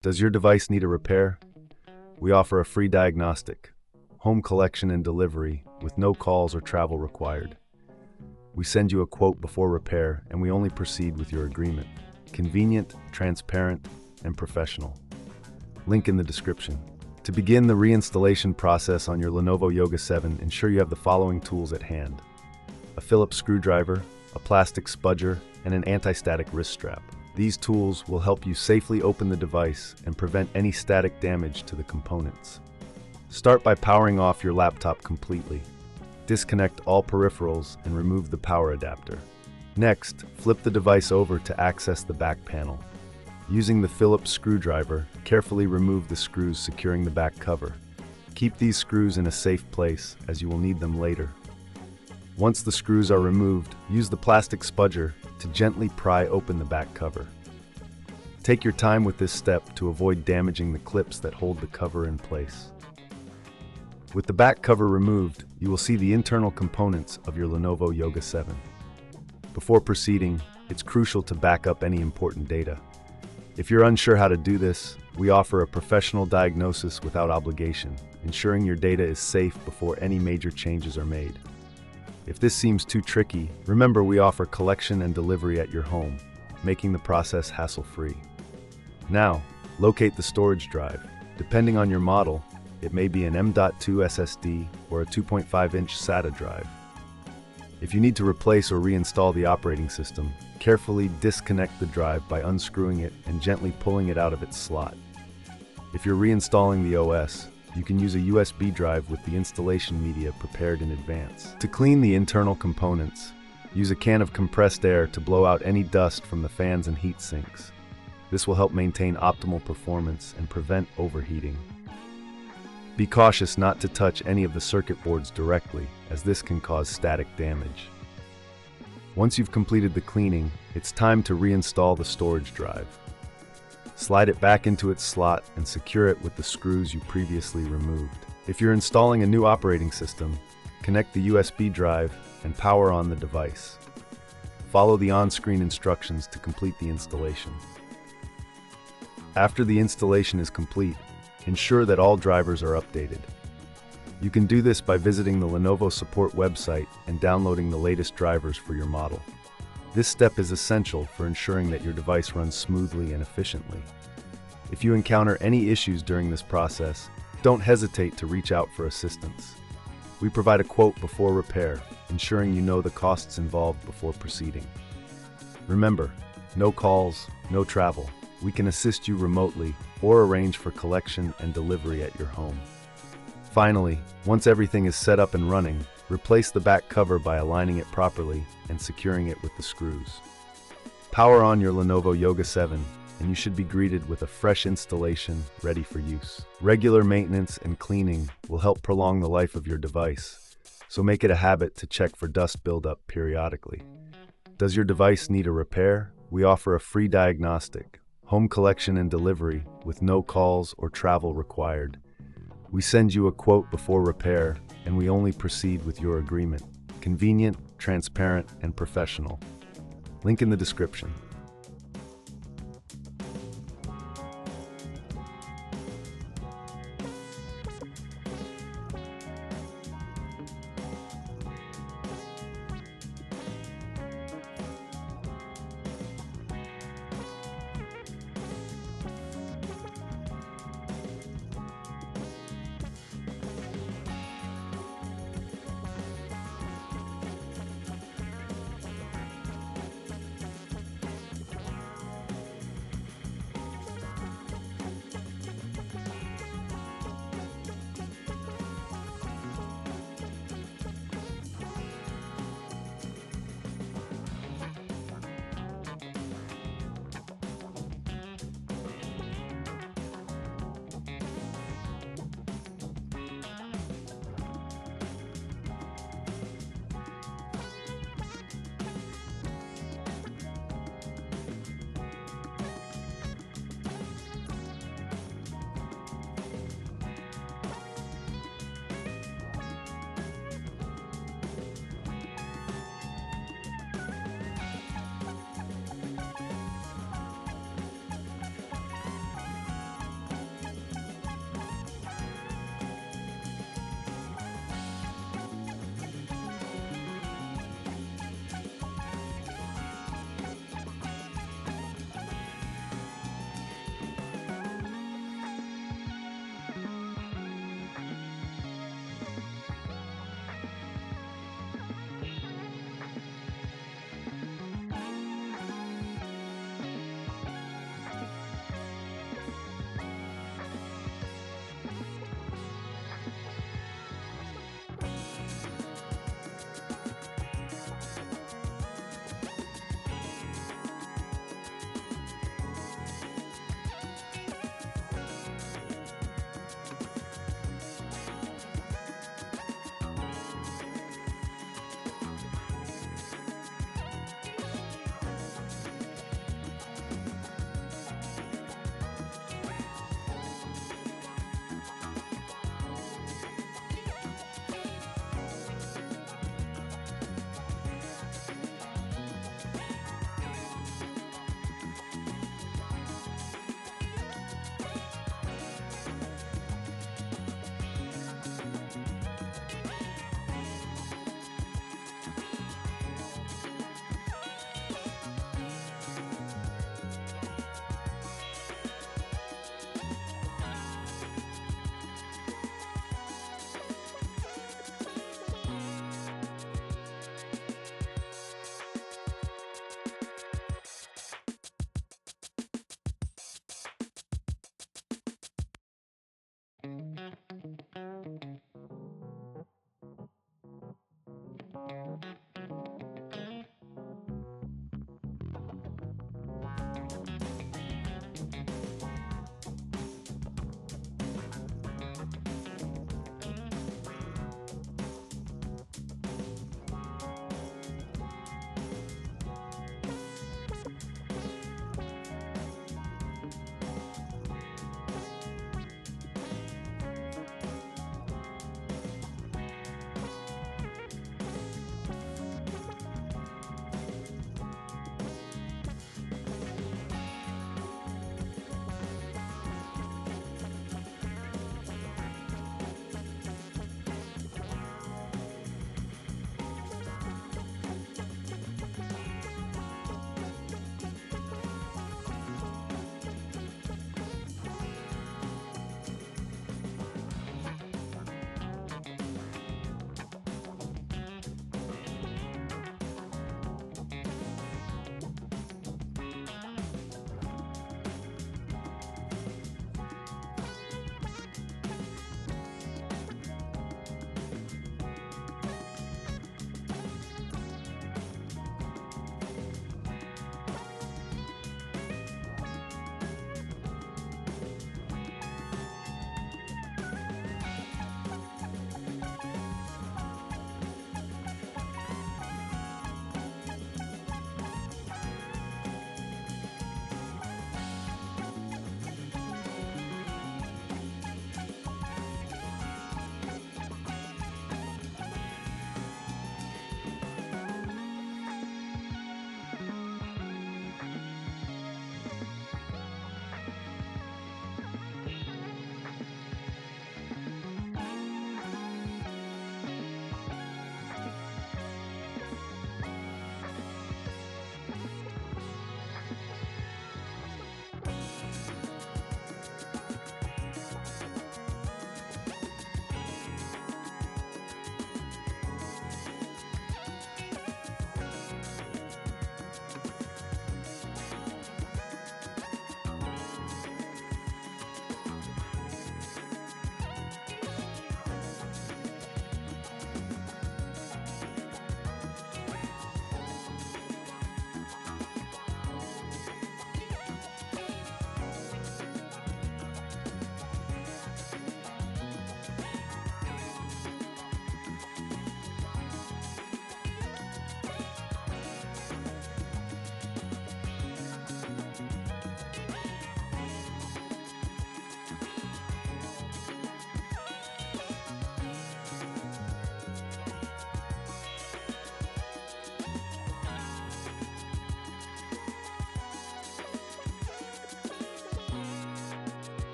Does your device need a repair? We offer a free diagnostic, home collection and delivery with no calls or travel required. We send you a quote before repair and we only proceed with your agreement. Convenient, transparent, and professional. Link in the description. To begin the reinstallation process on your Lenovo Yoga 7, ensure you have the following tools at hand: a Phillips screwdriver, a plastic spudger, and an anti-static wrist strap. These tools will help you safely open the device and prevent any static damage to the components. Start by powering off your laptop completely. Disconnect all peripherals and remove the power adapter. Next, flip the device over to access the back panel. Using the Phillips screwdriver, carefully remove the screws securing the back cover. Keep these screws in a safe place, as you will need them later. Once the screws are removed, use the plastic spudger to gently pry open the back cover. Take your time with this step to avoid damaging the clips that hold the cover in place. With the back cover removed, you will see the internal components of your Lenovo Yoga 7. Before proceeding, it's crucial to back up any important data. If you're unsure how to do this, we offer a professional diagnosis without obligation, ensuring your data is safe before any major changes are made. If this seems too tricky, remember we offer collection and delivery at your home, making the process hassle-free. Now, locate the storage drive. Depending on your model, it may be an M.2 SSD or a 2.5-inch SATA drive. If you need to replace or reinstall the operating system, carefully disconnect the drive by unscrewing it and gently pulling it out of its slot. If you're reinstalling the OS, you can use a USB drive with the installation media prepared in advance. To clean the internal components, use a can of compressed air to blow out any dust from the fans and heat sinks. This will help maintain optimal performance and prevent overheating. Be cautious not to touch any of the circuit boards directly, as this can cause static damage. Once you've completed the cleaning, it's time to reinstall the storage drive. Slide it back into its slot and secure it with the screws you previously removed. If you're installing a new operating system, connect the USB drive and power on the device. Follow the on-screen instructions to complete the installation. After the installation is complete, ensure that all drivers are updated. You can do this by visiting the Lenovo support website and downloading the latest drivers for your model. This step is essential for ensuring that your device runs smoothly and efficiently. If you encounter any issues during this process, don't hesitate to reach out for assistance. We provide a quote before repair, ensuring you know the costs involved before proceeding. Remember, no calls, no travel. We can assist you remotely or arrange for collection and delivery at your home. Finally, once everything is set up and running, replace the back cover by aligning it properly and securing it with the screws. Power on your Lenovo Yoga 7 and you should be greeted with a fresh installation ready for use. Regular maintenance and cleaning will help prolong the life of your device, so make it a habit to check for dust buildup periodically. Does your device need a repair? We offer a free diagnostic, home collection and delivery with no calls or travel required. We send you a quote before repair and we only proceed with your agreement. Convenient, transparent, and professional. Link in the description.